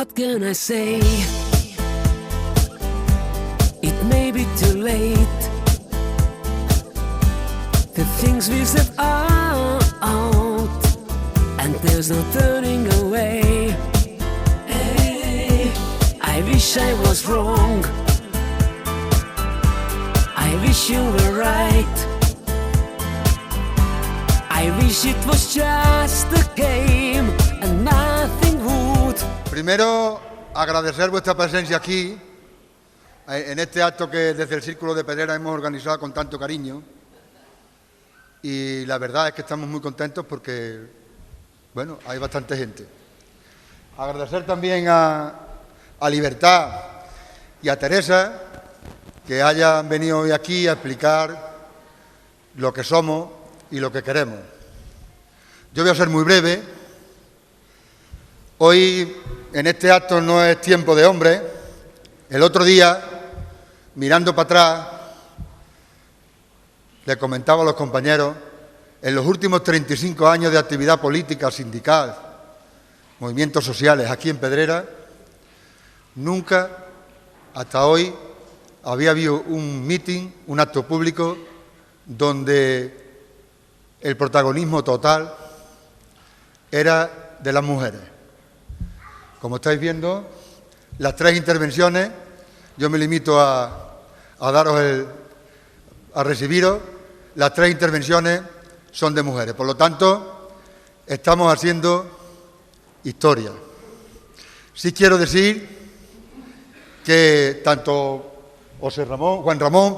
What can I say? It may be too late. The things we said are out, and there's no turning away. Hey, I wish I was wrong. I wish you were right. I wish it was just a game and nothing would. Primero, agradecer vuestra presencia aquí, en este acto que desde el Círculo de Pedrera hemos organizado con tanto cariño. Y la verdad es que estamos muy contentos porque, bueno, hay bastante gente. Agradecer también a Libertad y a Teresa que hayan venido hoy aquí a explicar lo que somos y lo que queremos. Yo voy a ser muy breve. Hoy, en este acto, no es tiempo de hombres. El otro día, mirando para atrás, le comentaba a los compañeros, en los últimos 35 años de actividad política, sindical, movimientos sociales aquí en Pedrera, nunca, hasta hoy, había habido un meeting, un acto público, donde el protagonismo total era de las mujeres. Como estáis viendo, las tres intervenciones, yo me limito a recibiros, las tres intervenciones son de mujeres. Por lo tanto, estamos haciendo historia. Sí quiero decir que tanto Juan Ramón,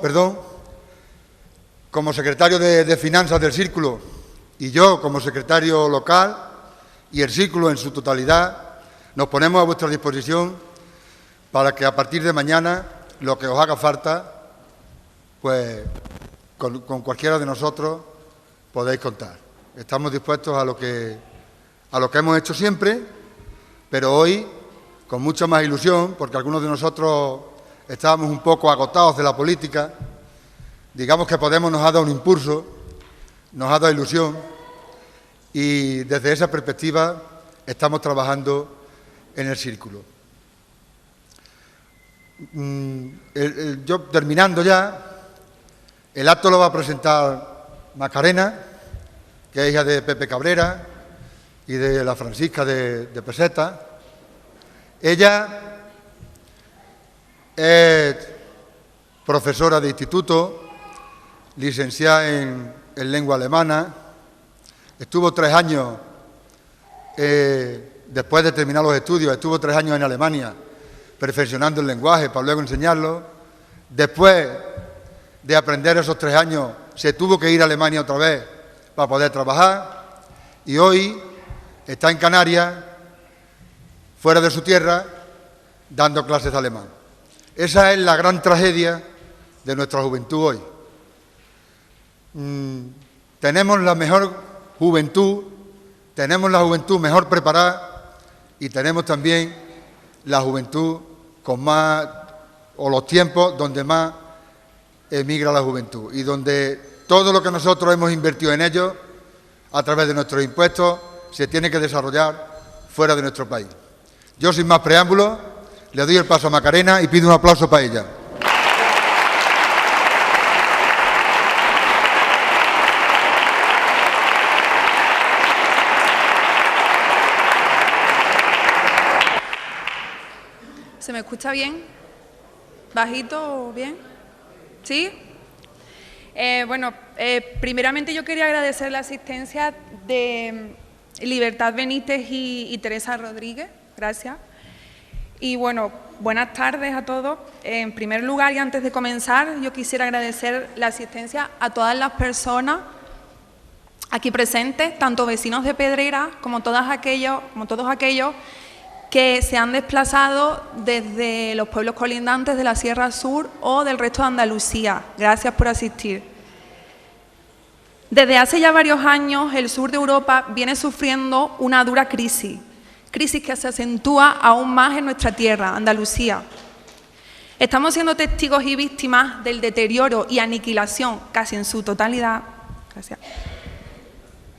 como secretario de Finanzas del Círculo, y yo como secretario local, y el Círculo en su totalidad, nos ponemos a vuestra disposición para que a partir de mañana, lo que os haga falta, pues con cualquiera de nosotros podéis contar. Estamos dispuestos a lo que hemos hecho siempre, pero hoy con mucha más ilusión, porque algunos de nosotros estábamos un poco agotados de la política. Digamos que Podemos nos ha dado un impulso, nos ha dado ilusión, y desde esa perspectiva estamos trabajando en el Círculo. Yo, terminando ya, el acto lo va a presentar Macarena, que es hija de Pepe Cabrera y de la Francisca de Peseta. Ella es profesora de instituto, licenciada en lengua alemana. Estuvo 3 años, después de terminar los estudios, estuvo 3 años en Alemania perfeccionando el lenguaje para luego enseñarlo. Después de aprender esos 3 años, se tuvo que ir a Alemania otra vez para poder trabajar, y hoy está en Canarias, fuera de su tierra, dando clases de alemán. Esa es la gran tragedia de nuestra juventud hoy. Tenemos la mejor juventud, tenemos la juventud mejor preparada y tenemos también la juventud con más, o los tiempos donde más emigra la juventud y donde todo lo que nosotros hemos invertido en ellos a través de nuestros impuestos se tiene que desarrollar fuera de nuestro país. Yo, sin más preámbulos, le doy el paso a Macarena y pido un aplauso para ella. ¿Se me escucha bien? ¿Bajito o bien? ¿Sí? Primeramente yo quería agradecer la asistencia de Libertad Benítez y Teresa Rodríguez. Gracias. Y bueno, buenas tardes a todos. En primer lugar, y antes de comenzar, yo quisiera agradecer la asistencia a todas las personas aquí presentes, tanto vecinos de Pedrera como todos aquellos que se han desplazado desde los pueblos colindantes de la Sierra Sur o del resto de Andalucía. Gracias por asistir. Desde hace ya varios años, el sur de Europa viene sufriendo una dura crisis que se acentúa aún más en nuestra tierra, Andalucía. Estamos siendo testigos y víctimas del deterioro y aniquilación, casi en su totalidad,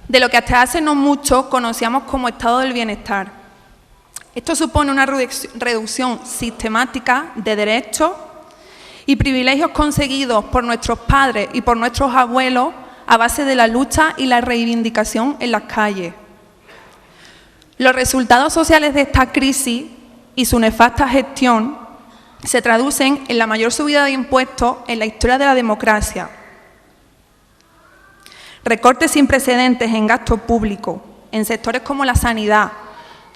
de lo que hasta hace no mucho conocíamos como estado del bienestar. Esto supone una reducción sistemática de derechos y privilegios conseguidos por nuestros padres y por nuestros abuelos a base de la lucha y la reivindicación en las calles. Los resultados sociales de esta crisis y su nefasta gestión se traducen en la mayor subida de impuestos en la historia de la democracia. Recortes sin precedentes en gasto público, en sectores como la sanidad,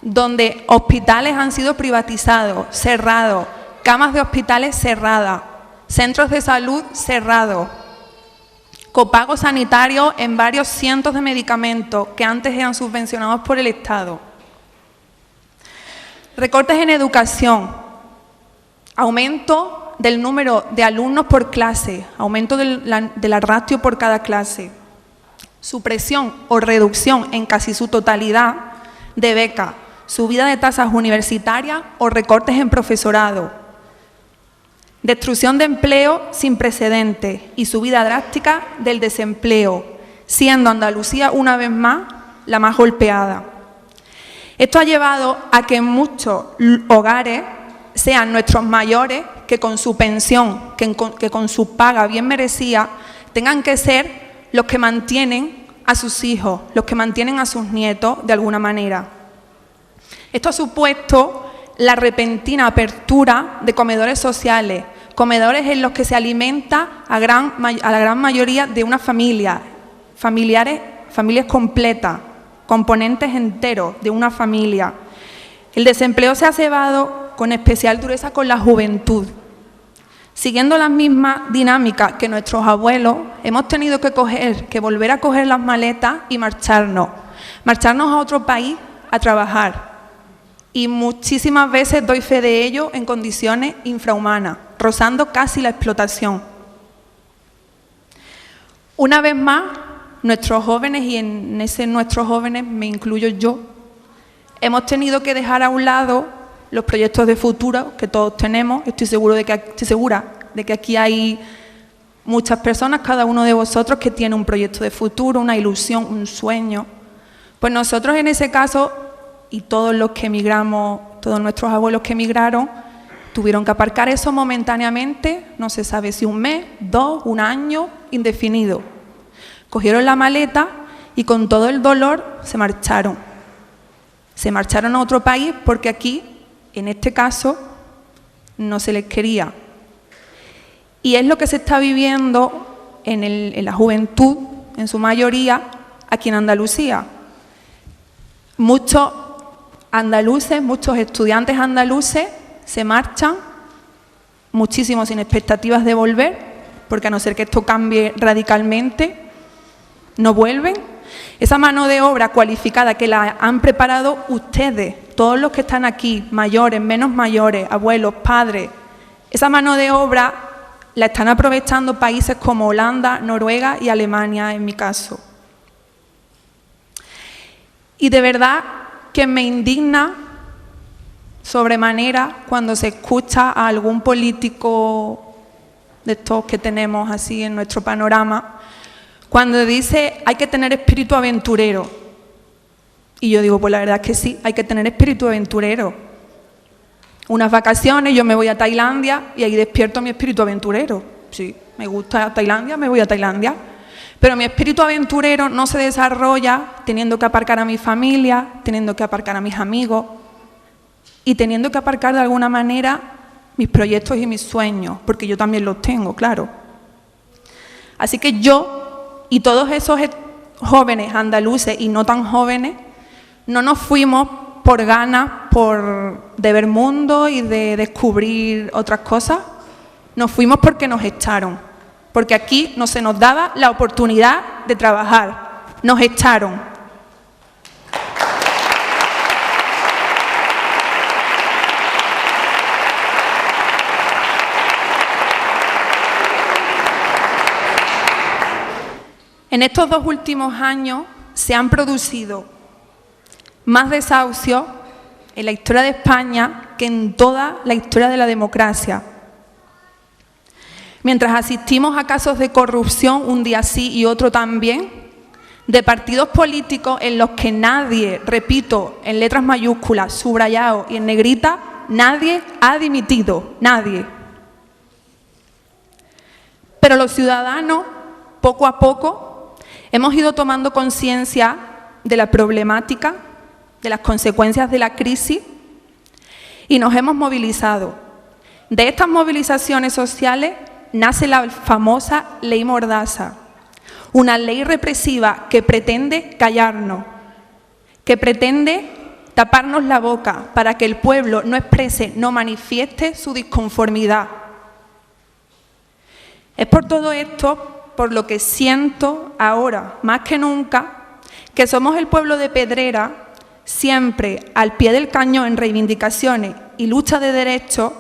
donde hospitales han sido privatizados, cerrados, camas de hospitales cerradas, centros de salud cerrados, copagos sanitarios en varios cientos de medicamentos que antes eran subvencionados por el Estado. Recortes en educación, aumento del número de alumnos por clase, aumento de la ratio por cada clase, supresión o reducción en casi su totalidad de becas, subida de tasas universitarias o recortes en profesorado, destrucción de empleo sin precedentes y subida drástica del desempleo, siendo Andalucía una vez más la más golpeada. Esto ha llevado a que en muchos hogares sean nuestros mayores que con su pensión, que con su paga bien merecida, tengan que ser los que mantienen a sus hijos, los que mantienen a sus nietos de alguna manera. Esto ha supuesto la repentina apertura de comedores sociales, comedores en los que se alimenta a la gran mayoría de una familia, familias completas, componentes enteros de una familia. El desempleo se ha cebado con especial dureza con la juventud. Siguiendo las mismas dinámicas que nuestros abuelos, hemos tenido que volver a coger las maletas y marcharnos a otro país a trabajar. Y muchísimas veces doy fe de ello en condiciones infrahumanas, rozando casi la explotación. Una vez más, nuestros jóvenes, y en ese nuestros jóvenes me incluyo yo, hemos tenido que dejar a un lado los proyectos de futuro que todos tenemos. Estoy segura de que aquí hay muchas personas, cada uno de vosotros, que tiene un proyecto de futuro, una ilusión, un sueño. Pues nosotros en ese caso, y todos los que emigramos, todos nuestros abuelos que emigraron, tuvieron que aparcar eso momentáneamente, no se sabe si un mes, 2, un año, indefinido. Cogieron la maleta y con todo el dolor se marcharon. Se marcharon a otro país porque aquí, en este caso, no se les quería. Y es lo que se está viviendo en la juventud, en su mayoría, aquí en Andalucía. Muchos andaluces, muchos estudiantes andaluces se marchan, muchísimos sin expectativas de volver, porque a no ser que esto cambie radicalmente, no vuelven. Esa mano de obra cualificada que la han preparado ustedes, todos los que están aquí, mayores, menos mayores, abuelos, padres, esa mano de obra la están aprovechando países como Holanda, Noruega y Alemania, en mi caso. Y de verdad que me indigna sobremanera cuando se escucha a algún político de estos que tenemos así en nuestro panorama, cuando dice hay que tener espíritu aventurero. Y yo digo, pues la verdad es que sí, hay que tener espíritu aventurero. Unas vacaciones, yo me voy a Tailandia y ahí despierto mi espíritu aventurero. Sí, me gusta Tailandia, me voy a Tailandia. Pero mi espíritu aventurero no se desarrolla teniendo que aparcar a mi familia, teniendo que aparcar a mis amigos y teniendo que aparcar de alguna manera mis proyectos y mis sueños, porque yo también los tengo, claro. Así que yo y todos esos jóvenes andaluces y no tan jóvenes, no nos fuimos por ganas de ver mundo y de descubrir otras cosas, nos fuimos porque nos echaron. Porque aquí no se nos daba la oportunidad de trabajar, nos echaron. En estos 2 últimos años se han producido más desahucios en la historia de España que en toda la historia de la democracia. Mientras asistimos a casos de corrupción un día sí y otro también, de partidos políticos en los que nadie, repito, en letras mayúsculas, subrayado y en negrita, nadie ha dimitido, nadie. Pero los ciudadanos, poco a poco, hemos ido tomando conciencia de la problemática, de las consecuencias de la crisis y nos hemos movilizado. De estas movilizaciones sociales nace la famosa Ley Mordaza, una ley represiva que pretende callarnos, que pretende taparnos la boca para que el pueblo no exprese, no manifieste su disconformidad. Es por todo esto por lo que siento ahora, más que nunca, que somos el pueblo de Pedrera, siempre al pie del cañón en reivindicaciones y lucha de derechos,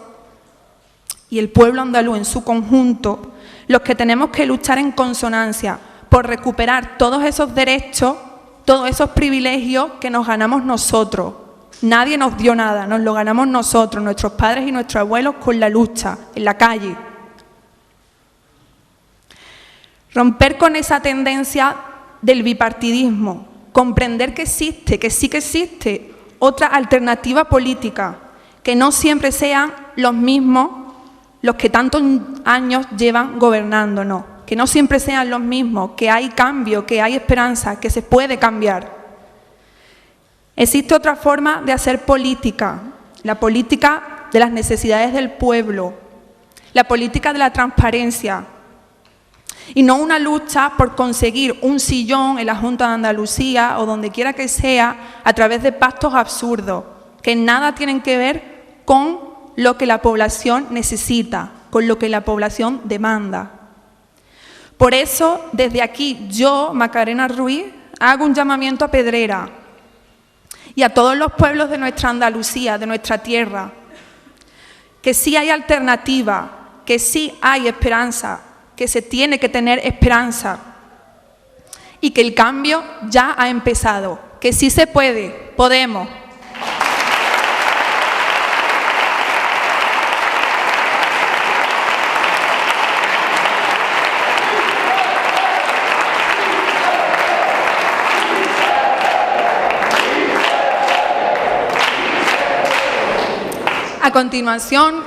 y el pueblo andaluz en su conjunto, los que tenemos que luchar en consonancia por recuperar todos esos derechos, todos esos privilegios que nos ganamos nosotros. Nadie nos dio nada, nos lo ganamos nosotros, nuestros padres y nuestros abuelos con la lucha, en la calle. Romper con esa tendencia del bipartidismo, comprender que existe, que sí que existe otra alternativa política, que no siempre sean los mismos los que tantos años llevan gobernándonos, que no siempre sean los mismos, que hay cambio, que hay esperanza, que se puede cambiar. Existe otra forma de hacer política, la política de las necesidades del pueblo, la política de la transparencia, y no una lucha por conseguir un sillón en la Junta de Andalucía o donde quiera que sea a través de pactos absurdos, que nada tienen que ver con lo que la población necesita, con lo que la población demanda. Por eso, desde aquí, yo, Macarena Ruiz, hago un llamamiento a Pedrera y a todos los pueblos de nuestra Andalucía, de nuestra tierra, que sí hay alternativa, que sí hay esperanza, que se tiene que tener esperanza y que el cambio ya ha empezado, que sí se puede, podemos. A continuación,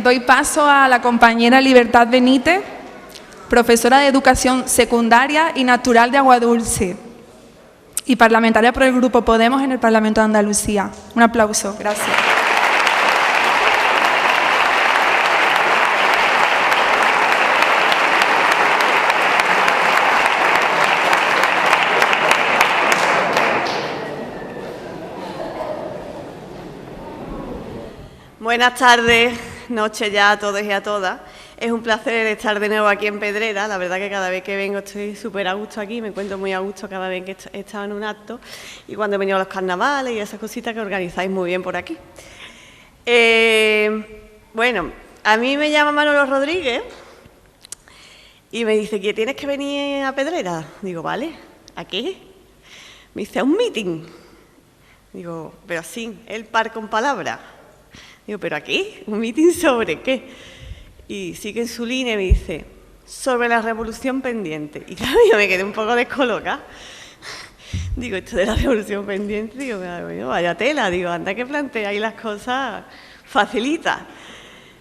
doy paso a la compañera Libertad Benítez, profesora de Educación Secundaria y Natural de Aguadulce y parlamentaria por el Grupo Podemos en el Parlamento de Andalucía. Un aplauso. Gracias. Buenas tardes, noche ya a todos y a todas. Es un placer estar de nuevo aquí en Pedrera. La verdad que cada vez que vengo estoy súper a gusto aquí, me encuentro muy a gusto cada vez que he estado en un acto y cuando he venido a los carnavales y esas cositas que organizáis muy bien por aquí. Bueno, a mí me llama Manolo Rodríguez y me dice que tienes que venir a Pedrera. Digo, vale, ¿a qué? Me dice, a un meeting. Digo, pero sí, el par con palabras. Digo, ¿pero aquí? ¿Un meeting sobre qué? Y sigue en su línea y me dice, sobre la revolución pendiente. Y claro, yo me quedé un poco descolocada. Digo, esto de la revolución pendiente, digo, vaya tela, digo, anda que planteáis las cosas facilitas.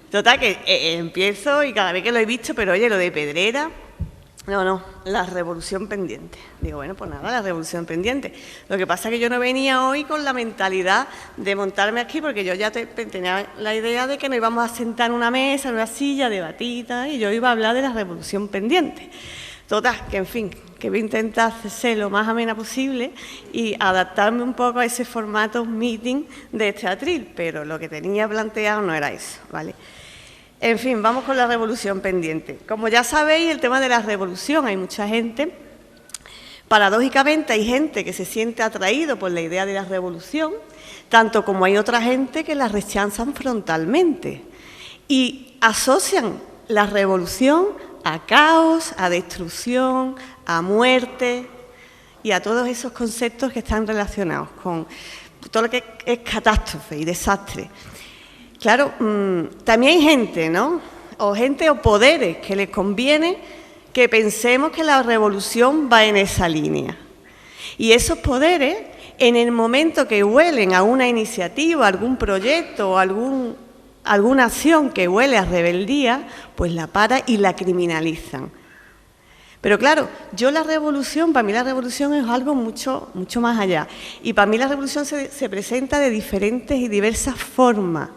Total, que empiezo y cada vez que lo he visto, pero oye, lo de Pedrera, no, la revolución pendiente. Digo, bueno, pues nada, la revolución pendiente. Lo que pasa es que yo no venía hoy con la mentalidad de montarme aquí, porque yo ya tenía la idea de que nos íbamos a sentar en una mesa, en una silla, debatir y yo iba a hablar de la revolución pendiente. Total, que en fin, que voy a intentar ser lo más amena posible y adaptarme un poco a ese formato meeting de este atril, pero lo que tenía planteado no era eso, ¿vale? En fin, vamos con la revolución pendiente. Como ya sabéis, el tema de la revolución, hay mucha gente, paradójicamente hay gente que se siente atraído por la idea de la revolución, tanto como hay otra gente que la rechazan frontalmente y asocian la revolución a caos, a destrucción, a muerte y a todos esos conceptos que están relacionados con todo lo que es catástrofe y desastre. Claro, también hay gente, ¿no? O gente o poderes que les conviene que pensemos que la revolución va en esa línea. Y esos poderes, en el momento que huelen a una iniciativa, algún proyecto o alguna acción que huele a rebeldía, pues la paran y la criminalizan. Pero claro, para mí la revolución es algo mucho más allá. Y para mí la revolución se presenta de diferentes y diversas formas.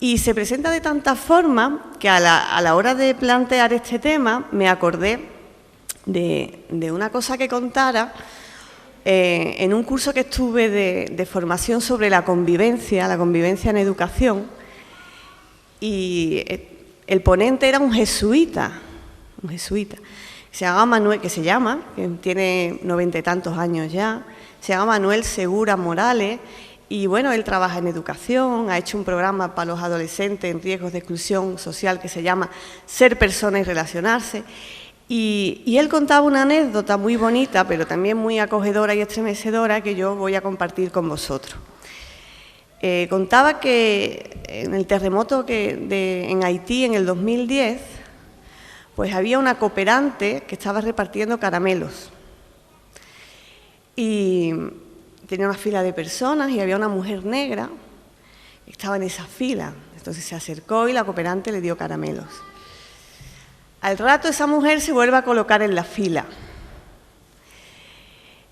Y se presenta de tantas formas que a la hora de plantear este tema me acordé de una cosa que contara en un curso que estuve de formación sobre la convivencia en educación. Y el ponente era un jesuita, que tiene 90 y tantos años ya, se llama Manuel Segura Morales, y bueno, él trabaja en educación, ha hecho un programa para los adolescentes en riesgos de exclusión social que se llama Ser persona y relacionarse, y él contaba una anécdota muy bonita, pero también muy acogedora y estremecedora que yo voy a compartir con vosotros. Contaba que en el terremoto en Haití en el 2010, pues había una cooperante que estaba repartiendo caramelos y tenía una fila de personas y había una mujer negra que estaba en esa fila. Entonces se acercó y la cooperante le dio caramelos. Al rato esa mujer se vuelve a colocar en la fila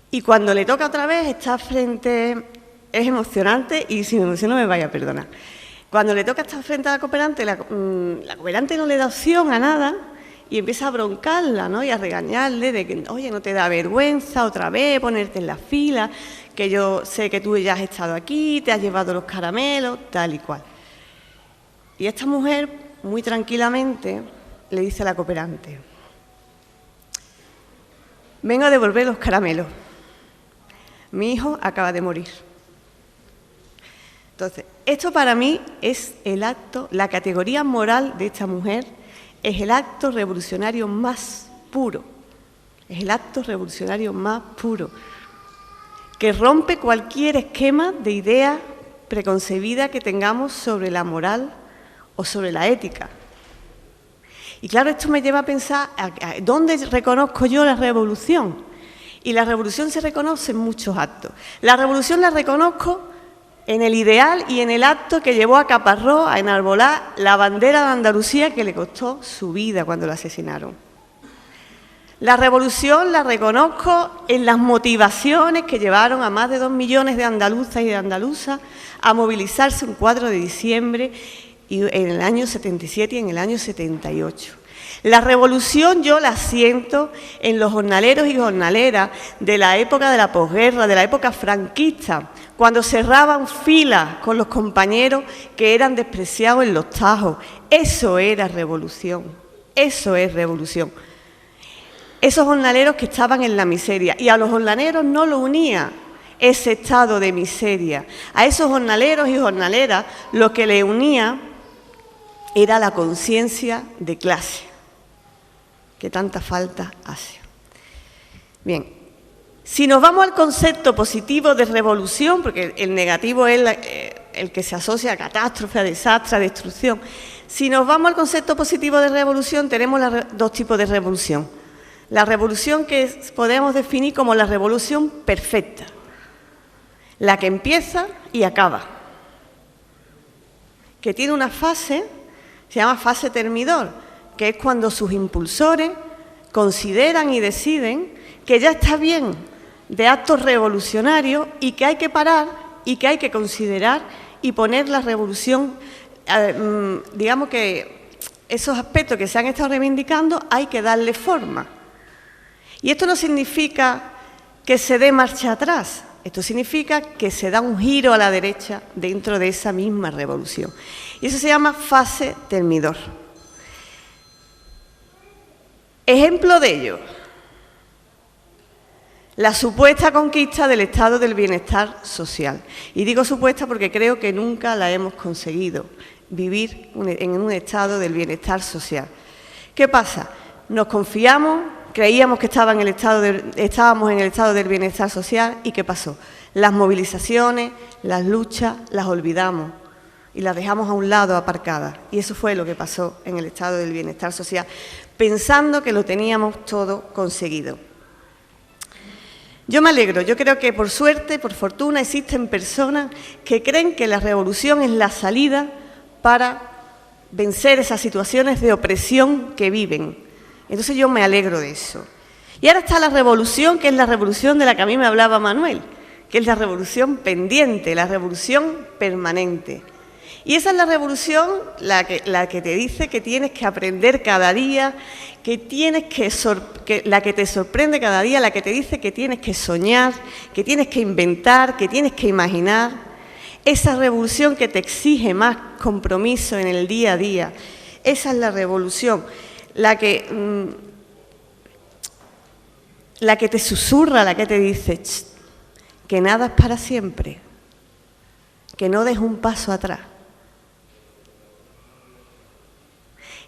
y cuando le toca otra vez está frente... Es emocionante y si me emociono me vaya a perdonar. Cuando le toca estar frente a la cooperante no le da opción a nada y empieza a broncarla, ¿no? Y a regañarle de que, oye, no te da vergüenza otra vez ponerte en la fila, que yo sé que tú ya has estado aquí, te has llevado los caramelos, tal y cual. Y esta mujer, muy tranquilamente, le dice a la cooperante: vengo a devolver los caramelos. Mi hijo acaba de morir. Entonces, esto para mí es el acto, la categoría moral de esta mujer es el acto revolucionario más puro. Es el acto revolucionario más puro, que rompe cualquier esquema de idea preconcebida que tengamos sobre la moral o sobre la ética. Y claro, esto me lleva a pensar, ¿dónde reconozco yo la revolución? Y la revolución se reconoce en muchos actos. La revolución la reconozco en el ideal y en el acto que llevó a Caparrós a enarbolar la bandera de Andalucía que le costó su vida cuando la asesinaron. La revolución la reconozco en las motivaciones que llevaron a más de 2 millones de andaluzas y de andaluzas a movilizarse un 4 de diciembre en el año 77 y en el año 78. La revolución yo la siento en los jornaleros y jornaleras de la época de la posguerra, de la época franquista, cuando cerraban filas con los compañeros que eran despreciados en los tajos. Eso era revolución, eso es revolución. Esos jornaleros que estaban en la miseria, y a los jornaleros no lo unía ese estado de miseria. A esos jornaleros y jornaleras lo que le unía era la conciencia de clase, que tanta falta hace. Bien. Si nos vamos al concepto positivo de revolución, porque el negativo es el que se asocia a catástrofe, a desastre, a destrucción. Si nos vamos al concepto positivo de revolución, tenemos dos tipos de revolución. La revolución que podemos definir como la revolución perfecta, la que empieza y acaba, que tiene una fase, se llama fase termidor, que es cuando sus impulsores consideran y deciden que ya está bien de actos revolucionarios y que hay que parar y que hay que considerar y poner la revolución, digamos que esos aspectos que se han estado reivindicando hay que darle forma. Y esto no significa que se dé marcha atrás, esto significa que se da un giro a la derecha dentro de esa misma revolución. Y eso se llama fase termidor. Ejemplo de ello: la supuesta conquista del estado del bienestar social. Y digo supuesta porque creo que nunca la hemos conseguido, vivir en un estado del bienestar social. ¿Qué pasa? Nos confiamos, creíamos que estábamos en el estado del bienestar social, ¿y qué pasó? Las movilizaciones, las luchas, las olvidamos y las dejamos a un lado aparcadas. Y eso fue lo que pasó en el estado del bienestar social, pensando que lo teníamos todo conseguido. Yo me alegro, yo creo que por suerte, por fortuna, existen personas que creen que la revolución es la salida para vencer esas situaciones de opresión que viven. Entonces yo me alegro de eso. Y ahora está la revolución, que es la revolución de la que a mí me hablaba Manuel, que es la revolución pendiente, la revolución permanente. Y esa es la revolución la que te dice que tienes que aprender cada día, la que te sorprende cada día, la que te dice que tienes que soñar, que tienes que inventar, que tienes que imaginar. Esa revolución que te exige más compromiso en el día a día. Esa es la revolución, la que te susurra, la que te dice que nada es para siempre, que no des un paso atrás,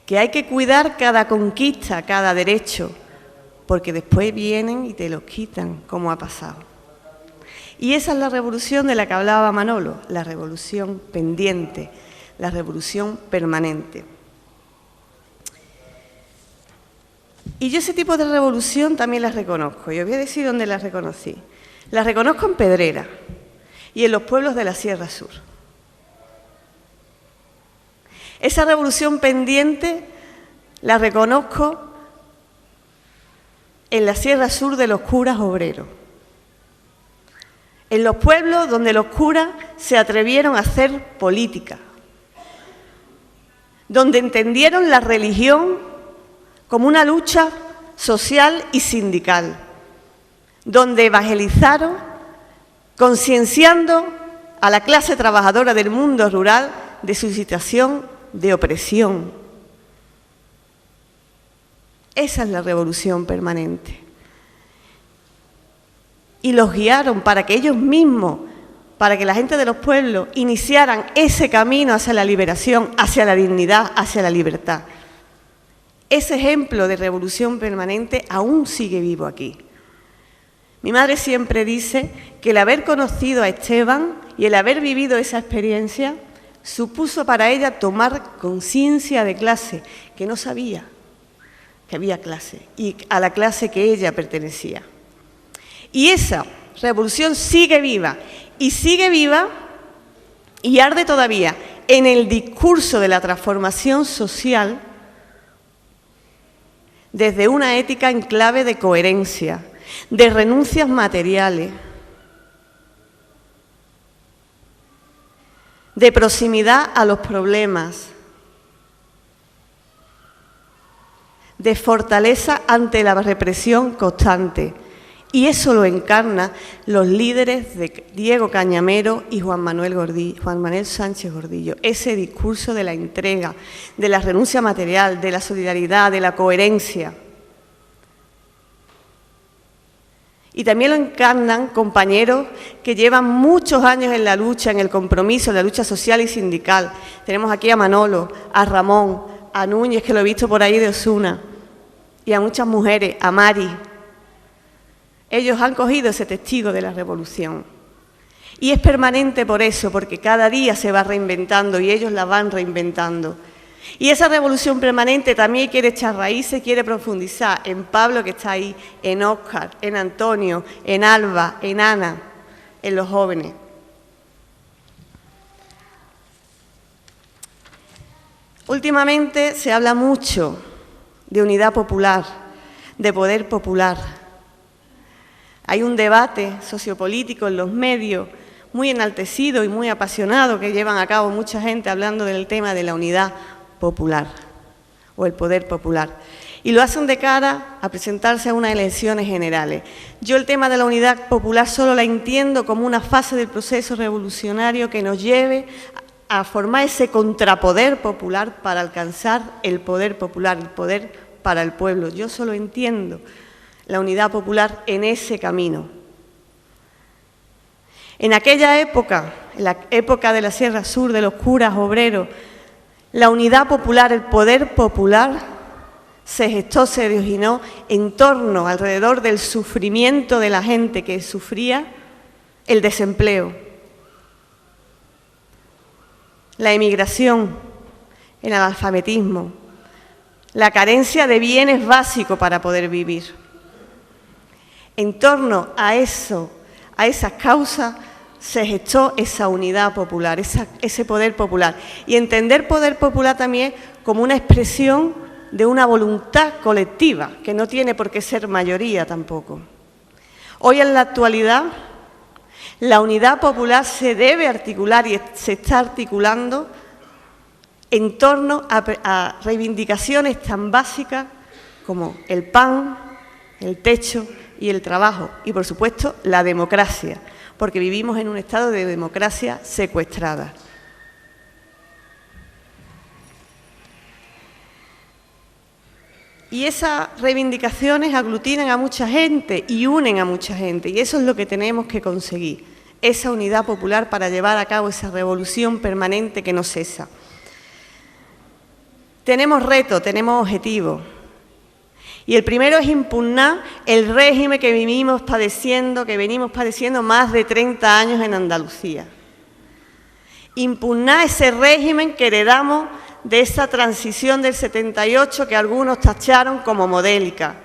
que hay que cuidar cada conquista, cada derecho, porque después vienen y te los quitan, como ha pasado. Y esa es la revolución de la que hablaba Manolo, la revolución pendiente, la revolución permanente. Y yo ese tipo de revolución también las reconozco. Y os voy a decir dónde las reconocí. Las reconozco en Pedrera y en los pueblos de la Sierra Sur. Esa revolución pendiente la reconozco en la Sierra Sur de los curas obreros. En los pueblos donde los curas se atrevieron a hacer política, donde entendieron la religión como una lucha social y sindical, donde evangelizaron, concienciando a la clase trabajadora del mundo rural de su situación de opresión. Esa es la revolución permanente. Y los guiaron para que ellos mismos, para que la gente de los pueblos iniciaran ese camino hacia la liberación, hacia la dignidad, hacia la libertad. Ese ejemplo de revolución permanente aún sigue vivo aquí. Mi madre siempre dice que el haber conocido a Esteban y el haber vivido esa experiencia supuso para ella tomar conciencia de clase, que no sabía que había clase, y a la clase que ella pertenecía. Y esa revolución sigue viva y arde todavía en el discurso de la transformación social desde una ética en clave de coherencia, de renuncias materiales, de proximidad a los problemas, de fortaleza ante la represión constante. Y eso lo encarnan los líderes de Diego Cañamero y Juan Manuel Sánchez Gordillo. Ese discurso de la entrega, de la renuncia material, de la solidaridad, de la coherencia. Y también lo encarnan compañeros que llevan muchos años en la lucha, en el compromiso, en la lucha social y sindical. Tenemos aquí a Manolo, a Ramón, a Núñez, que lo he visto por ahí de Osuna, y a muchas mujeres, a Mari. Ellos han cogido ese testigo de la revolución. Y es permanente por eso, porque cada día se va reinventando y ellos la van reinventando. Y esa revolución permanente también quiere echar raíces, quiere profundizar en Pablo, que está ahí, en Óscar, en Antonio, en Alba, en Ana, en los jóvenes. Últimamente se habla mucho de unidad popular, de poder popular. Hay un debate sociopolítico en los medios muy enaltecido y muy apasionado que llevan a cabo mucha gente hablando del tema de la unidad popular o el poder popular. Y lo hacen de cara a presentarse a unas elecciones generales. Yo el tema de la unidad popular solo la entiendo como una fase del proceso revolucionario que nos lleve a formar ese contrapoder popular para alcanzar el poder popular, el poder para el pueblo. Yo solo entiendo la unidad popular en ese camino. En aquella época, en la época de la Sierra Sur, de los curas obreros, la unidad popular, el poder popular, se gestó, se originó en torno, alrededor del sufrimiento de la gente que sufría el desempleo, la emigración, el analfabetismo, la carencia de bienes básicos para poder vivir. En torno a eso, a esas causas, se gestó esa unidad popular, ese poder popular. Y entender poder popular también como una expresión de una voluntad colectiva, que no tiene por qué ser mayoría tampoco. Hoy en la actualidad, la unidad popular se debe articular y se está articulando en torno a reivindicaciones tan básicas como el pan, el techo y el trabajo. Y, por supuesto, la democracia, porque vivimos en un estado de democracia secuestrada. Y esas reivindicaciones aglutinan a mucha gente y unen a mucha gente, y eso es lo que tenemos que conseguir, esa unidad popular para llevar a cabo esa revolución permanente que no cesa. Tenemos retos, tenemos objetivos, y el primero es impugnar el régimen que venimos padeciendo más de 30 años en Andalucía. Impugnar ese régimen que heredamos de esa transición del 78 que algunos tacharon como modélica.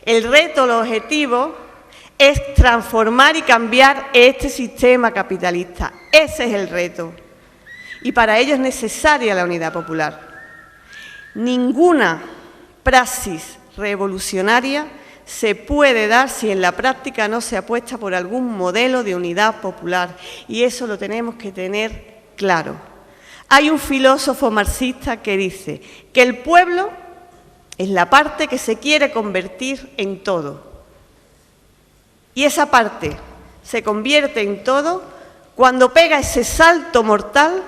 El reto, el objetivo, es transformar y cambiar este sistema capitalista. Ese es el reto. Y para ello es necesaria la unidad popular. Ninguna praxis revolucionaria se puede dar si en la práctica no se apuesta por algún modelo de unidad popular. Y eso lo tenemos que tener claro. Hay un filósofo marxista que dice que el pueblo es la parte que se quiere convertir en todo. Y esa parte se convierte en todo cuando pega ese salto mortal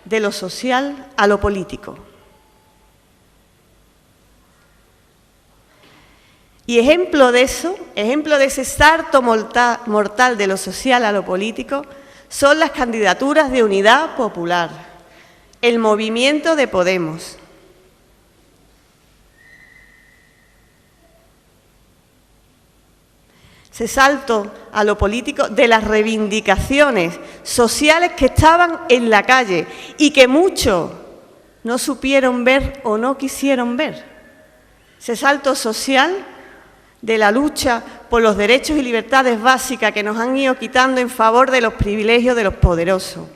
de lo social a lo político. Y ejemplo de eso, ejemplo de ese salto mortal de lo social a lo político, son las candidaturas de unidad popular. El movimiento de Podemos. Ese salto a lo político de las reivindicaciones sociales que estaban en la calle y que muchos no supieron ver o no quisieron ver. Ese salto social de la lucha por los derechos y libertades básicas que nos han ido quitando en favor de los privilegios de los poderosos.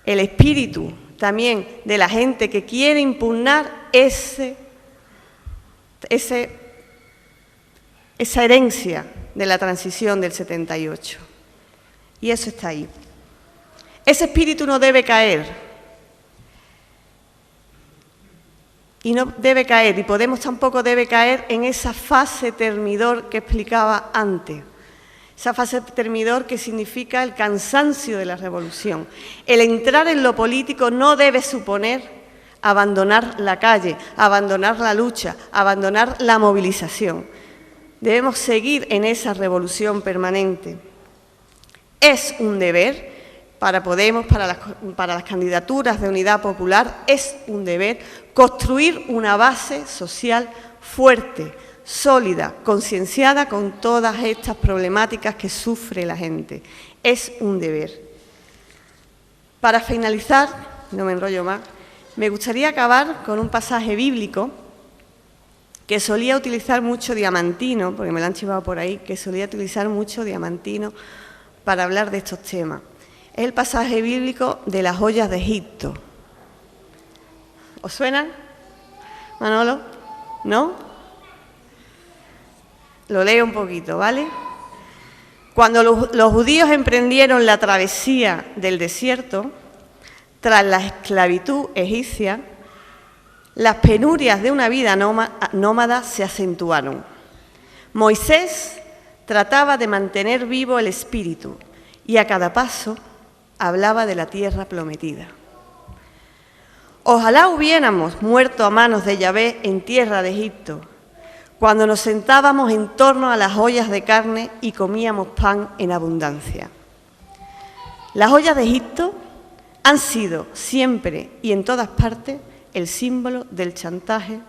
El espíritu también de la gente que quiere impugnar esa herencia de la transición del 78. Y eso está ahí. Ese espíritu no debe caer. Y no debe caer, y Podemos tampoco debe caer en esa fase termidor que explicaba antes. Esa fase termidor que significa el cansancio de la revolución. El entrar en lo político no debe suponer abandonar la calle, abandonar la lucha, abandonar la movilización. Debemos seguir en esa revolución permanente. Es un deber para Podemos, para las candidaturas de unidad popular, es un deber construir una base social fuerte, sólida, concienciada con todas estas problemáticas que sufre la gente. Es un deber. Para finalizar, no me enrollo más, me gustaría acabar con un pasaje bíblico que solía utilizar mucho Diamantino, porque me lo han chivado por ahí, que solía utilizar mucho Diamantino para hablar de estos temas. Es el pasaje bíblico de las joyas de Egipto. ¿Os suena, Manolo? ¿No? Lo leo un poquito, ¿vale? Cuando los judíos emprendieron la travesía del desierto, tras la esclavitud egipcia, las penurias de una vida nómada se acentuaron. Moisés trataba de mantener vivo el espíritu y a cada paso hablaba de la tierra prometida. Ojalá hubiéramos muerto a manos de Yahvé en tierra de Egipto, cuando nos sentábamos en torno a las ollas de carne y comíamos pan en abundancia. Las ollas de Egipto han sido siempre y en todas partes el símbolo del chantaje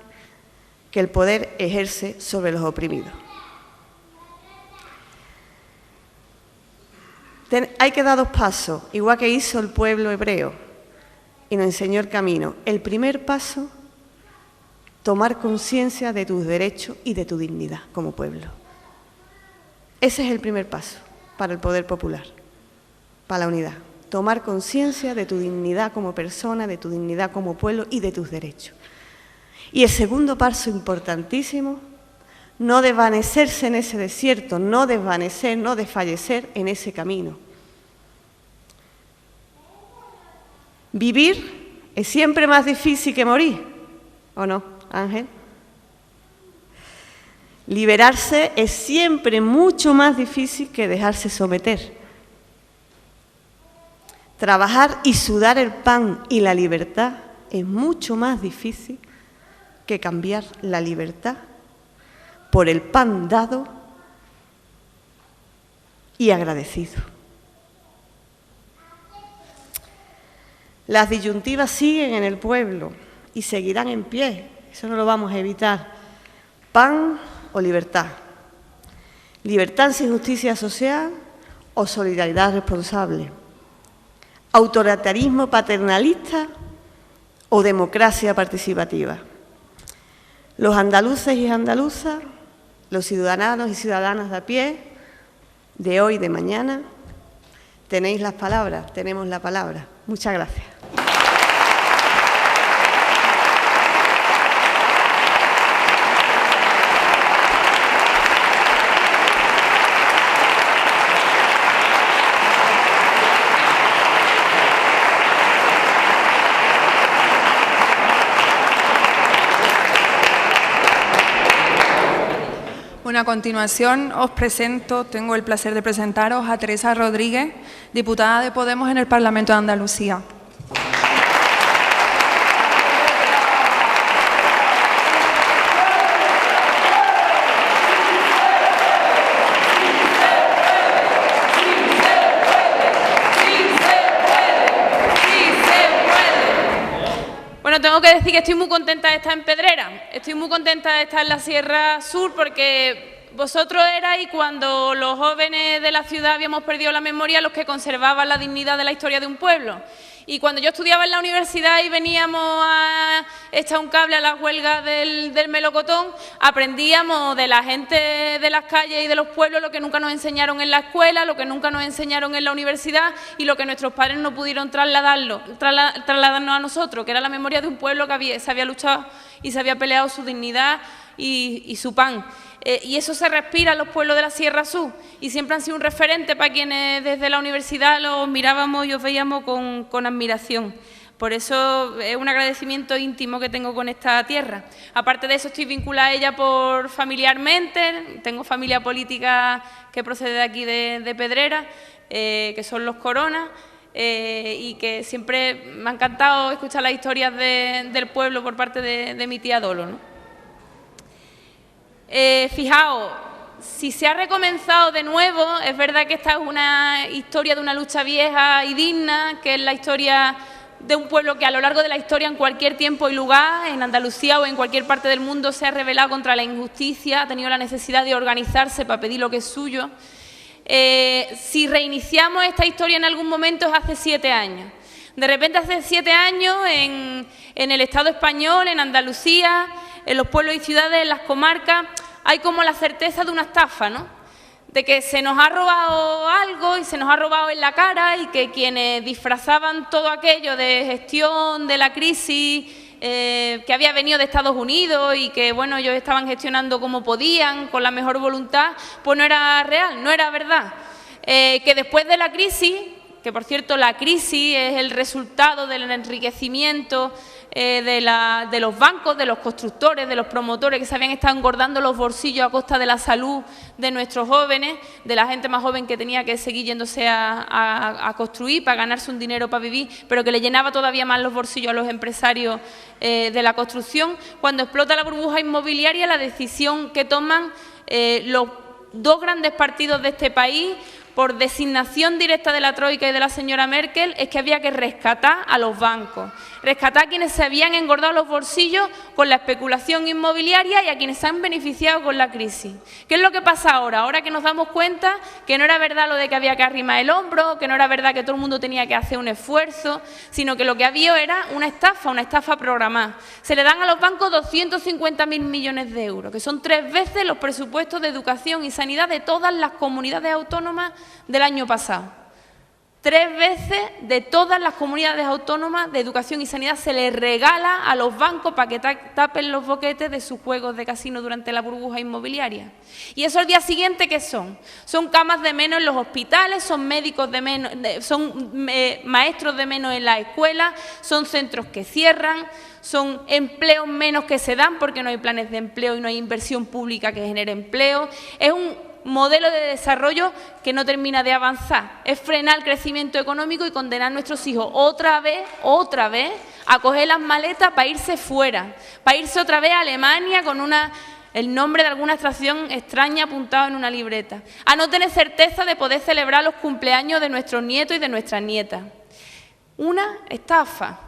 que el poder ejerce sobre los oprimidos. Hay que dar dos pasos, igual que hizo el pueblo hebreo, y nos enseñó el camino. El primer paso, tomar conciencia de tus derechos y de tu dignidad como pueblo. Ese es el primer paso para el poder popular, para la unidad. Tomar conciencia de tu dignidad como persona, de tu dignidad como pueblo y de tus derechos. Y el segundo paso importantísimo, no desvanecerse en ese desierto, no desvanecer, no desfallecer en ese camino. Vivir es siempre más difícil que morir, ¿o no, Ángel? Liberarse es siempre mucho más difícil que dejarse someter. Trabajar y sudar el pan y la libertad es mucho más difícil que cambiar la libertad por el pan dado y agradecido. Las disyuntivas siguen en el pueblo y seguirán en pie, eso no lo vamos a evitar. Pan o libertad. Libertad sin justicia social o solidaridad responsable. Autoritarismo paternalista o democracia participativa. Los andaluces y andaluzas, los ciudadanos y ciudadanas de a pie, de hoy y de mañana, tenéis las palabras, tenemos la palabra. Muchas gracias. Bueno, a continuación tengo el placer de presentaros a Teresa Rodríguez, diputada de Podemos en el Parlamento de Andalucía. Bueno, tengo que decir que estoy muy contenta de estar en Pedrera, estoy muy contenta de estar en la Sierra Sur porque vosotros erais, cuando los jóvenes de la ciudad habíamos perdido la memoria, los que conservaban la dignidad de la historia de un pueblo. Y cuando yo estudiaba en la universidad y veníamos a echar un cable a las huelgas del melocotón, aprendíamos de la gente de las calles y de los pueblos lo que nunca nos enseñaron en la escuela, lo que nunca nos enseñaron en la universidad y lo que nuestros padres no pudieron trasladarnos a nosotros, que era la memoria de un pueblo que se había luchado y se había peleado su dignidad y su pan. Y eso se respira en los pueblos de la Sierra Sur y siempre han sido un referente para quienes desde la universidad los mirábamos y os veíamos con admiración. Por eso es un agradecimiento íntimo que tengo con esta tierra. Aparte de eso, estoy vinculada a ella familiarmente, tengo familia política que procede de aquí de Pedrera, que son los Coronas, y que siempre me ha encantado escuchar las historias del pueblo por parte de mi tía Dolo, ¿no? Fijaos, si se ha recomenzado de nuevo, es verdad que esta es una historia de una lucha vieja y digna, que es la historia de un pueblo que a lo largo de la historia, en cualquier tiempo y lugar, en Andalucía o en cualquier parte del mundo, se ha rebelado contra la injusticia, ha tenido la necesidad de organizarse para pedir lo que es suyo. Si reiniciamos esta historia en algún momento es hace 7 años. De repente hace 7 años en el Estado español, en Andalucía, en los pueblos y ciudades, en las comarcas, hay como la certeza de una estafa, ¿no? De que se nos ha robado algo y se nos ha robado en la cara y que quienes disfrazaban todo aquello de gestión de la crisis que había venido de Estados Unidos y que, bueno, ellos estaban gestionando como podían, con la mejor voluntad, pues no era real, no era verdad. Que después de la crisis, que por cierto la crisis es el resultado del enriquecimiento de los bancos, de los constructores, de los promotores que se habían estado engordando los bolsillos a costa de la salud de nuestros jóvenes, de la gente más joven que tenía que seguir yéndose a construir para ganarse un dinero para vivir, pero que le llenaba todavía más los bolsillos a los empresarios de la construcción. Cuando explota la burbuja inmobiliaria, la decisión que toman los 2 grandes partidos de este país, por designación directa de la Troika y de la señora Merkel, es que había que rescatar a los bancos, rescatar a quienes se habían engordado los bolsillos con la especulación inmobiliaria y a quienes se han beneficiado con la crisis. ¿Qué es lo que pasa ahora? Ahora que nos damos cuenta que no era verdad lo de que había que arrimar el hombro, que no era verdad que todo el mundo tenía que hacer un esfuerzo, sino que lo que había era una estafa programada. Se le dan a los bancos 250.000 millones de euros, que son 3 veces los presupuestos de educación y sanidad de todas las comunidades autónomas del año pasado. 3 veces de todas las comunidades autónomas de educación y sanidad se les regala a los bancos para que tapen los boquetes de sus juegos de casino durante la burbuja inmobiliaria. ¿Y eso al día siguiente qué son? Son camas de menos en los hospitales, son médicos de menos, son maestros de menos en las escuelas, son centros que cierran, son empleos menos que se dan porque no hay planes de empleo y no hay inversión pública que genere empleo. Es un modelo de desarrollo que no termina de avanzar. Es frenar el crecimiento económico y condenar a nuestros hijos otra vez, a coger las maletas para irse fuera, para irse otra vez a Alemania con el nombre de alguna extracción extraña apuntado en una libreta, a no tener certeza de poder celebrar los cumpleaños de nuestros nietos y de nuestras nietas. Una estafa.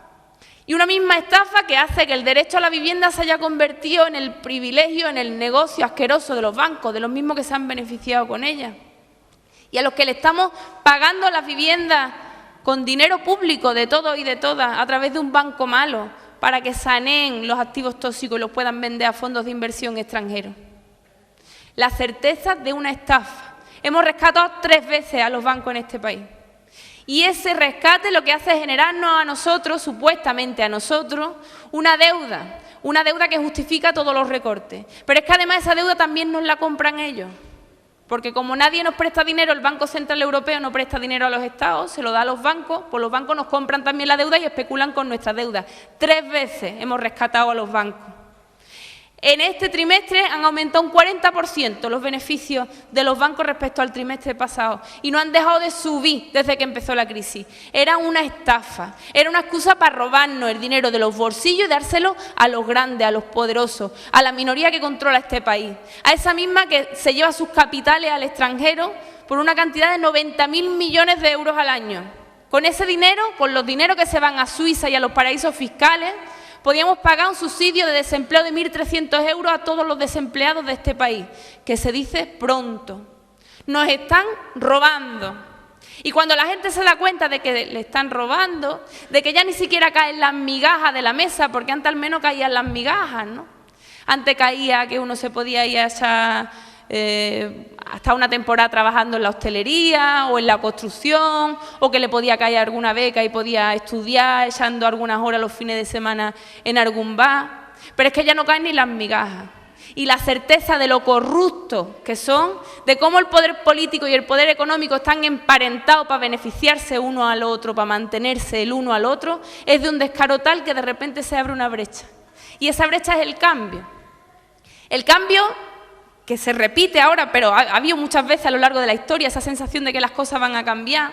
Y una misma estafa que hace que el derecho a la vivienda se haya convertido en el privilegio, en el negocio asqueroso de los bancos, de los mismos que se han beneficiado con ella. Y a los que le estamos pagando las viviendas con dinero público de todos y de todas a través de un banco malo para que saneen los activos tóxicos y los puedan vender a fondos de inversión extranjeros. La certeza de una estafa. Hemos rescatado 3 veces a los bancos en este país. Y ese rescate lo que hace es generarnos a nosotros, supuestamente a nosotros, una deuda que justifica todos los recortes. Pero es que además esa deuda también nos la compran ellos. Porque como nadie nos presta dinero, el Banco Central Europeo no presta dinero a los estados, se lo da a los bancos, pues los bancos nos compran también la deuda y especulan con nuestra deuda. 3 veces hemos rescatado a los bancos. En este trimestre han aumentado un 40% los beneficios de los bancos respecto al trimestre pasado y no han dejado de subir desde que empezó la crisis. Era una estafa, era una excusa para robarnos el dinero de los bolsillos y dárselo a los grandes, a los poderosos, a la minoría que controla este país, a esa misma que se lleva sus capitales al extranjero por una cantidad de 90.000 millones de euros al año. Con ese dinero, con los dineros que se van a Suiza y a los paraísos fiscales, podíamos pagar un subsidio de desempleo de 1.300 euros a todos los desempleados de este país, que se dice pronto. Nos están robando. Y cuando la gente se da cuenta de que le están robando, de que ya ni siquiera caen las migajas de la mesa, porque antes al menos caían las migajas, ¿no? Antes caía que uno se podía ir a echar hasta una temporada trabajando en la hostelería o en la construcción, o que le podía caer alguna beca y podía estudiar echando algunas horas los fines de semana en algún bar. Pero es que ya no caen ni las migajas. Y la certeza de lo corruptos que son, de cómo el poder político y el poder económico están emparentados para beneficiarse uno al otro, para mantenerse el uno al otro, es de un descaro tal que de repente se abre una brecha. Y esa brecha es el cambio. El cambio que se repite ahora, pero ha habido muchas veces a lo largo de la historia, esa sensación de que las cosas van a cambiar,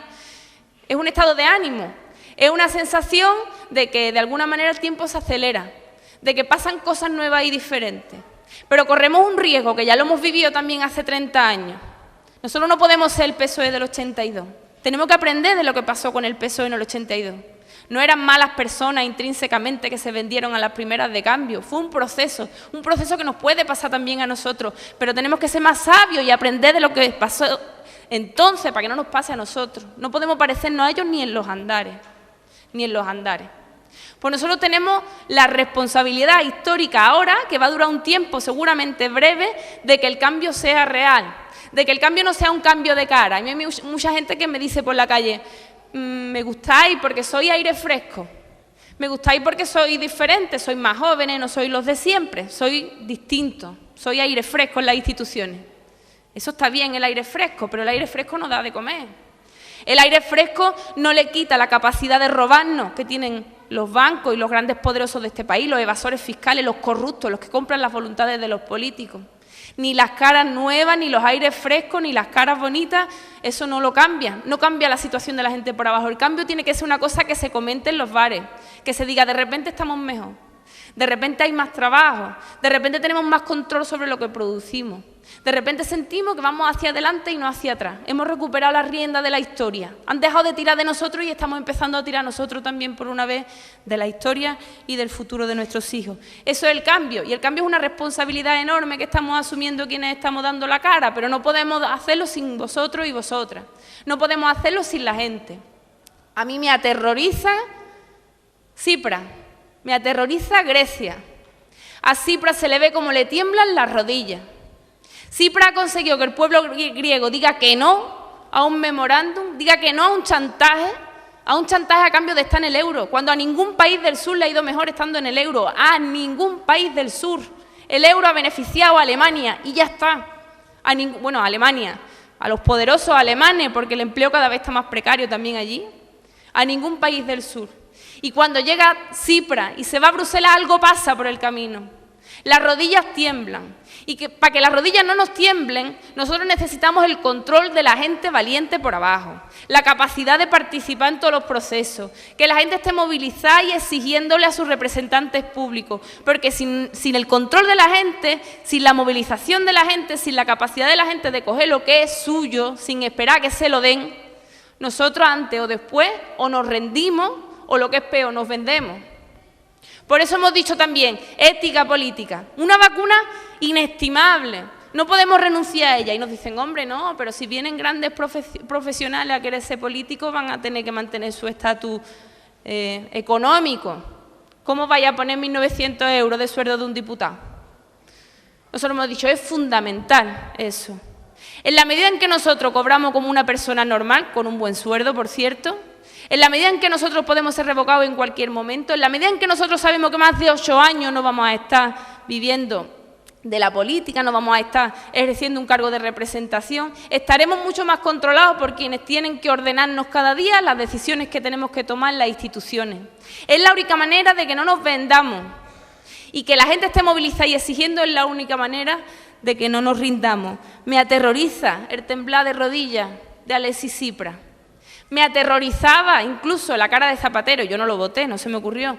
es un estado de ánimo, es una sensación de que de alguna manera el tiempo se acelera, de que pasan cosas nuevas y diferentes. Pero corremos un riesgo, que ya lo hemos vivido también hace 30 años. Nosotros no podemos ser el PSOE del 82, tenemos que aprender de lo que pasó con el PSOE en el 82. No eran malas personas intrínsecamente que se vendieron a las primeras de cambio. Fue un proceso que nos puede pasar también a nosotros, pero tenemos que ser más sabios y aprender de lo que pasó entonces para que no nos pase a nosotros. No podemos parecernos a ellos ni en los andares, Pues nosotros tenemos la responsabilidad histórica ahora, que va a durar un tiempo seguramente breve, de que el cambio sea real, de que el cambio no sea un cambio de cara. A mí hay mucha gente que me dice por la calle: me gustáis porque soy aire fresco, me gustáis porque soy diferente, soy más jóvenes, no soy los de siempre, soy distinto, soy aire fresco en las instituciones. Eso está bien, el aire fresco, pero el aire fresco no da de comer. El aire fresco no le quita la capacidad de robarnos que tienen los bancos y los grandes poderosos de este país, los evasores fiscales, los corruptos, los que compran las voluntades de los políticos. Ni las caras nuevas, ni los aires frescos, ni las caras bonitas, eso no lo cambia. No cambia la situación de la gente por abajo. El cambio tiene que ser una cosa que se comente en los bares, que se diga: de repente estamos mejor, de repente hay más trabajo, de repente tenemos más control sobre lo que producimos, De repente sentimos que vamos hacia adelante y no hacia atrás. Hemos recuperado la rienda de la historia. Han dejado de tirar de nosotros y estamos empezando a tirar nosotros también por una vez de la historia y del futuro de nuestros hijos. Eso es el cambio. Y el cambio es una responsabilidad enorme que estamos asumiendo quienes estamos dando la cara, pero no podemos hacerlo sin vosotros y vosotras. No podemos hacerlo sin la gente. A mí me aterroriza Cipras, me aterroriza Grecia. A Cipras se le ve como le tiemblan las rodillas. Cipras ha conseguido que el pueblo griego diga que no a un memorándum, diga que no a un chantaje a cambio de estar en el euro, cuando a ningún país del sur le ha ido mejor estando en el euro, a ningún país del sur. El euro ha beneficiado a Alemania y ya está. Bueno, a Alemania, a los poderosos alemanes, porque el empleo cada vez está más precario también allí, a ningún país del sur. Y cuando llega Cipras y se va a Bruselas, algo pasa por el camino. Las rodillas tiemblan. Y para que las rodillas no nos tiemblen, nosotros necesitamos el control de la gente valiente por abajo, la capacidad de participar en todos los procesos, que la gente esté movilizada y exigiéndole a sus representantes públicos, porque sin el control de la gente, sin la movilización de la gente, sin la capacidad de la gente de coger lo que es suyo, sin esperar a que se lo den, nosotros antes o después o nos rendimos o lo que es peor, nos vendemos. Por eso hemos dicho también, ética política, una vacuna inestimable, no podemos renunciar a ella. Y nos dicen, hombre, no, pero si vienen grandes profesionales a querer ser políticos van a tener que mantener su estatus económico. ¿Cómo vaya a poner 1.900 euros de sueldo de un diputado? Nosotros hemos dicho, es fundamental eso. En la medida en que nosotros cobramos como una persona normal, con un buen sueldo, por cierto, en la medida en que nosotros podemos ser revocados en cualquier momento, en la medida en que nosotros sabemos que más de 8 años no vamos a estar viviendo de la política, no vamos a estar ejerciendo un cargo de representación, estaremos mucho más controlados por quienes tienen que ordenarnos cada día las decisiones que tenemos que tomar las instituciones. Es la única manera de que no nos vendamos y que la gente esté movilizada y exigiendo, es la única manera de que no nos rindamos. Me aterroriza el temblar de rodillas de Alexis Tsipras. Me aterrorizaba incluso la cara de Zapatero, yo no lo voté, no se me ocurrió,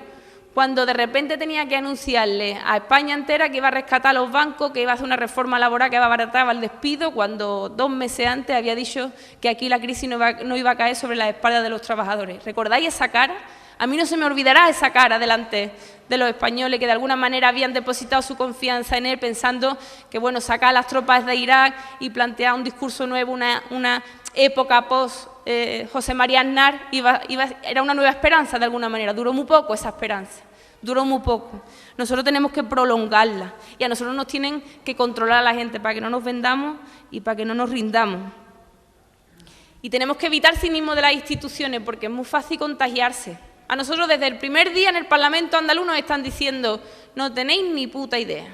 cuando de repente tenía que anunciarle a España entera que iba a rescatar a los bancos, que iba a hacer una reforma laboral que abarataba el despido, cuando 2 meses antes había dicho que aquí la crisis no iba a caer sobre las espaldas de los trabajadores. ¿Recordáis esa cara? A mí no se me olvidará esa cara delante de los españoles que de alguna manera habían depositado su confianza en él pensando que, bueno, sacar a las tropas de Irak y plantear un discurso nuevo, una época post José María Aznar, era una nueva esperanza de alguna manera. Duró muy poco esa esperanza, duró muy poco. Nosotros tenemos que prolongarla y a nosotros nos tienen que controlar a la gente para que no nos vendamos y para que no nos rindamos. Y tenemos que evitar cinismo de las instituciones porque es muy fácil contagiarse. A nosotros desde el primer día en el Parlamento andaluz nos están diciendo no tenéis ni puta idea.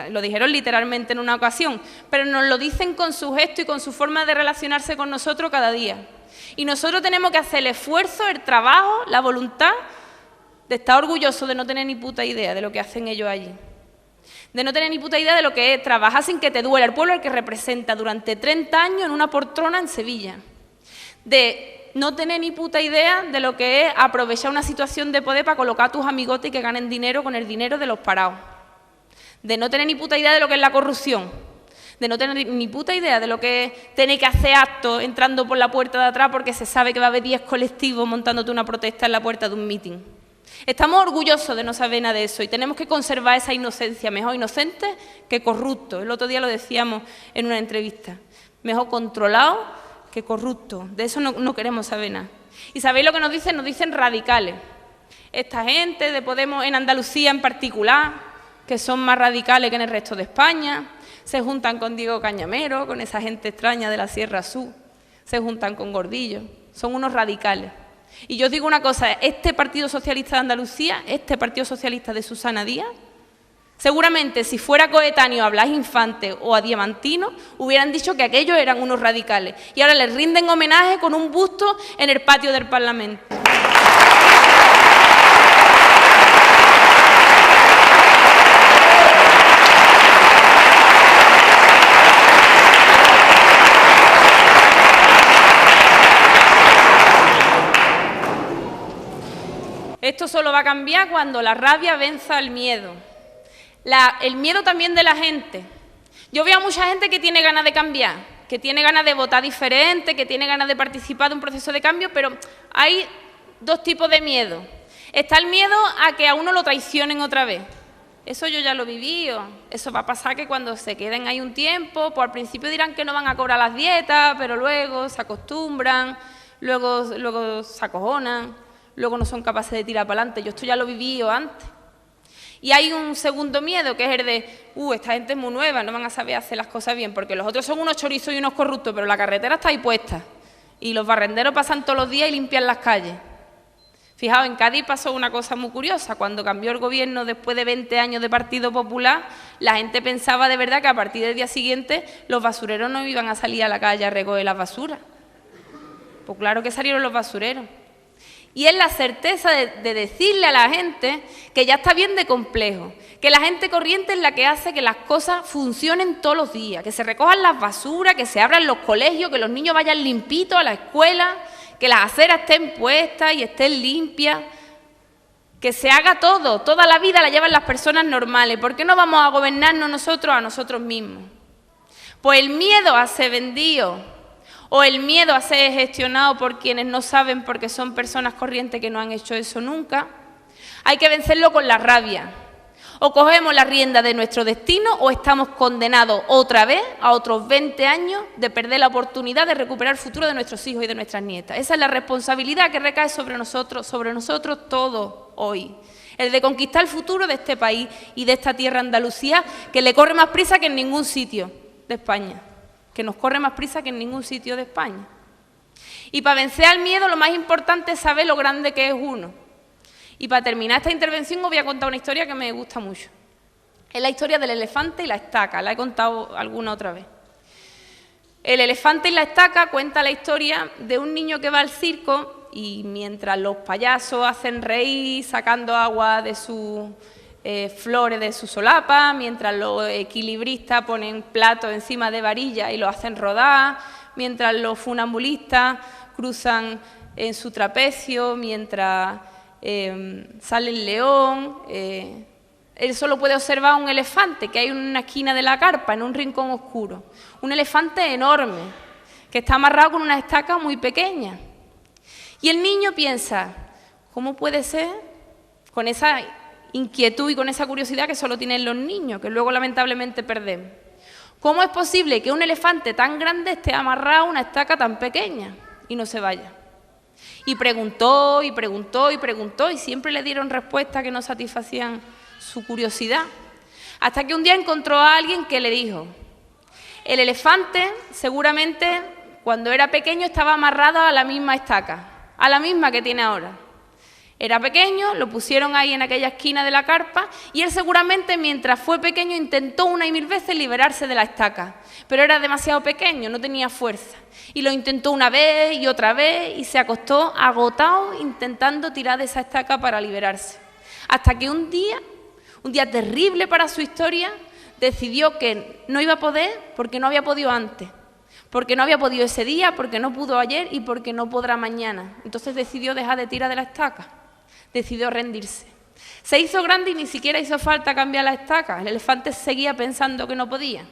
Lo dijeron literalmente en una ocasión, pero nos lo dicen con su gesto y con su forma de relacionarse con nosotros cada día. Y nosotros tenemos que hacer el esfuerzo, el trabajo, la voluntad de estar orgullosos de no tener ni puta idea de lo que hacen ellos allí. De no tener ni puta idea de lo que es trabajar sin que te duela el pueblo al que representa durante 30 años en una poltrona en Sevilla. De no tener ni puta idea de lo que es aprovechar una situación de poder para colocar a tus amigotes y que ganen dinero con el dinero de los parados. De no tener ni puta idea de lo que es la corrupción, de no tener ni puta idea de lo que es tener que hacer actos entrando por la puerta de atrás porque se sabe que va a haber 10 colectivos montándote una protesta en la puerta de un mitin. Estamos orgullosos de no saber nada de eso y tenemos que conservar esa inocencia, mejor inocente que corrupto. El otro día lo decíamos en una entrevista, mejor controlado que corrupto, de eso no queremos saber nada. ¿Y sabéis lo que nos dicen? Nos dicen radicales. Esta gente de Podemos en Andalucía en particular, que son más radicales que en el resto de España, se juntan con Diego Cañamero, con esa gente extraña de la Sierra Sur, se juntan con Gordillo, son unos radicales. Y yo os digo una cosa, este Partido Socialista de Andalucía, este Partido Socialista de Susana Díaz, seguramente si fuera coetáneo a Blas Infante o a Diamantino, hubieran dicho que aquellos eran unos radicales. Y ahora les rinden homenaje con un busto en el patio del Parlamento. Esto solo va a cambiar cuando la rabia venza al miedo. El miedo también de la gente. Yo veo a mucha gente que tiene ganas de cambiar, que tiene ganas de votar diferente, que tiene ganas de participar de un proceso de cambio, pero hay dos tipos de miedo. Está el miedo a que a uno lo traicionen otra vez. Eso yo ya lo viví, eso va a pasar que cuando se queden ahí un tiempo, pues al principio dirán que no van a cobrar las dietas, pero luego se acostumbran, luego se acojonan, luego no son capaces de tirar para adelante. Yo esto ya lo viví antes. Y hay un segundo miedo, que es el de, esta gente es muy nueva, no van a saber hacer las cosas bien, porque los otros son unos chorizos y unos corruptos, pero la carretera está ahí puesta. Y los barrenderos pasan todos los días y limpian las calles. Fijaos, en Cádiz pasó una cosa muy curiosa. Cuando cambió el gobierno después de 20 años de Partido Popular, la gente pensaba de verdad que a partir del día siguiente los basureros no iban a salir a la calle a recoger las basuras. Pues claro que salieron los basureros. Y es la certeza de decirle a la gente que ya está bien de complejo, que la gente corriente es la que hace que las cosas funcionen todos los días, que se recojan las basuras, que se abran los colegios, que los niños vayan limpitos a la escuela, que las aceras estén puestas y estén limpias, que se haga todo, toda la vida la llevan las personas normales. ¿Por qué no vamos a gobernarnos nosotros a nosotros mismos? Pues el miedo a ser vendido o el miedo a ser gestionado por quienes no saben porque son personas corrientes que no han hecho eso nunca, hay que vencerlo con la rabia. O cogemos la rienda de nuestro destino o estamos condenados otra vez a otros 20 años de perder la oportunidad de recuperar el futuro de nuestros hijos y de nuestras nietas. Esa es la responsabilidad que recae sobre nosotros todos hoy. El de conquistar el futuro de este país y de esta tierra Andalucía, que le corre más prisa que en ningún sitio de España. Que nos corre más prisa que en ningún sitio de España. Y para vencer al miedo lo más importante es saber lo grande que es uno. Y para terminar esta intervención os voy a contar una historia que me gusta mucho. Es la historia del elefante y la estaca, la he contado alguna otra vez. El elefante y la estaca cuenta la historia de un niño que va al circo y mientras los payasos hacen reír sacando agua de sus flores de su solapa, mientras los equilibristas ponen platos encima de varillas y los hacen rodar, mientras los funambulistas cruzan en su trapecio, mientras sale el león, él solo puede observar un elefante que hay en una esquina de la carpa, en un rincón oscuro. Un elefante enorme, que está amarrado con una estaca muy pequeña. Y el niño piensa, ¿cómo puede ser? Con esa inquietud y con esa curiosidad que solo tienen los niños, que luego lamentablemente perdemos. ¿Cómo es posible que un elefante tan grande esté amarrado a una estaca tan pequeña y no se vaya? Y preguntó, y preguntó, y preguntó, y siempre le dieron respuestas que no satisfacían su curiosidad. Hasta que un día encontró a alguien que le dijo, el elefante seguramente cuando era pequeño estaba amarrado a la misma estaca, a la misma que tiene ahora. Era pequeño, lo pusieron ahí en aquella esquina de la carpa y él seguramente mientras fue pequeño intentó una y mil veces liberarse de la estaca, pero era demasiado pequeño, no tenía fuerza. Y lo intentó una vez y se acostó agotado intentando tirar de esa estaca para liberarse. Hasta que un día terrible para su historia, decidió que no iba a poder porque no había podido antes, porque no había podido ese día, porque no pudo ayer y porque no podrá mañana. Entonces decidió dejar de tirar de la estaca. Decidió rendirse. Se hizo grande y ni siquiera hizo falta cambiar la estaca. El elefante seguía pensando que no podía.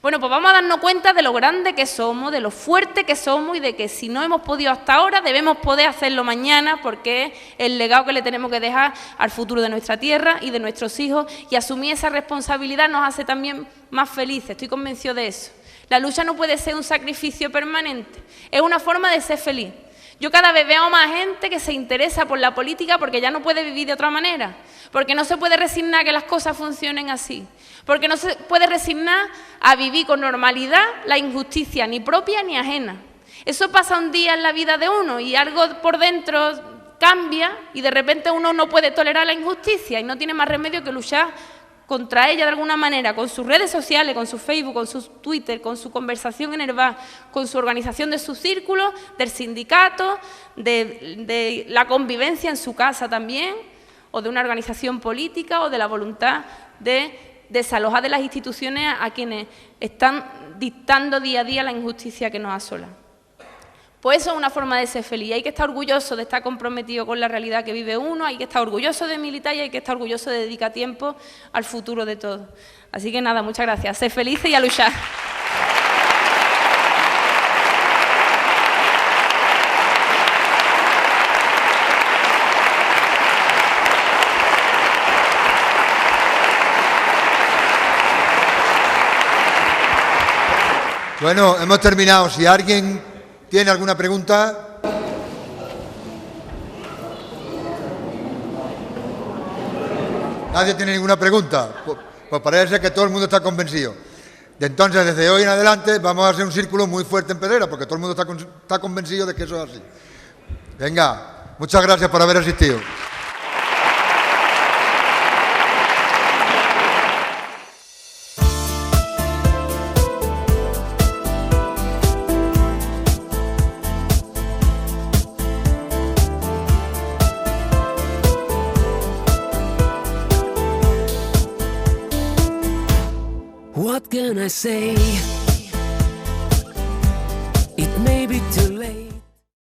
Bueno, pues vamos a darnos cuenta de lo grande que somos, de lo fuerte que somos y de que si no hemos podido hasta ahora, debemos poder hacerlo mañana porque es el legado que le tenemos que dejar al futuro de nuestra tierra y de nuestros hijos, y asumir esa responsabilidad nos hace también más felices. Estoy convencido de eso. La lucha no puede ser un sacrificio permanente, es una forma de ser feliz. Yo cada vez veo más gente que se interesa por la política porque ya no puede vivir de otra manera, porque no se puede resignar a que las cosas funcionen así, porque no se puede resignar a vivir con normalidad la injusticia ni propia ni ajena. Eso pasa un día en la vida de uno y algo por dentro cambia y de repente uno no puede tolerar la injusticia y no tiene más remedio que luchar contra ella de alguna manera, con sus redes sociales, con su Facebook, con su Twitter, con su conversación en el bar, con su organización de su círculo, del sindicato, de la convivencia en su casa también, o de una organización política, o de la voluntad de desalojar de las instituciones a quienes están dictando día a día la injusticia que nos asola. Pues eso es una forma de ser feliz. Hay que estar orgulloso de estar comprometido con la realidad que vive uno, hay que estar orgulloso de militar y hay que estar orgulloso de dedicar tiempo al futuro de todos. Así que nada, muchas gracias. Ser felices y a luchar. Bueno, hemos terminado. Si alguien tiene alguna pregunta. ¿Nadie tiene ninguna pregunta? Pues parece que todo el mundo está convencido. Entonces, desde hoy en adelante, vamos a hacer un círculo muy fuerte en Pedrera, porque todo el mundo está convencido de que eso es así. Venga, muchas gracias por haber asistido. What can I say?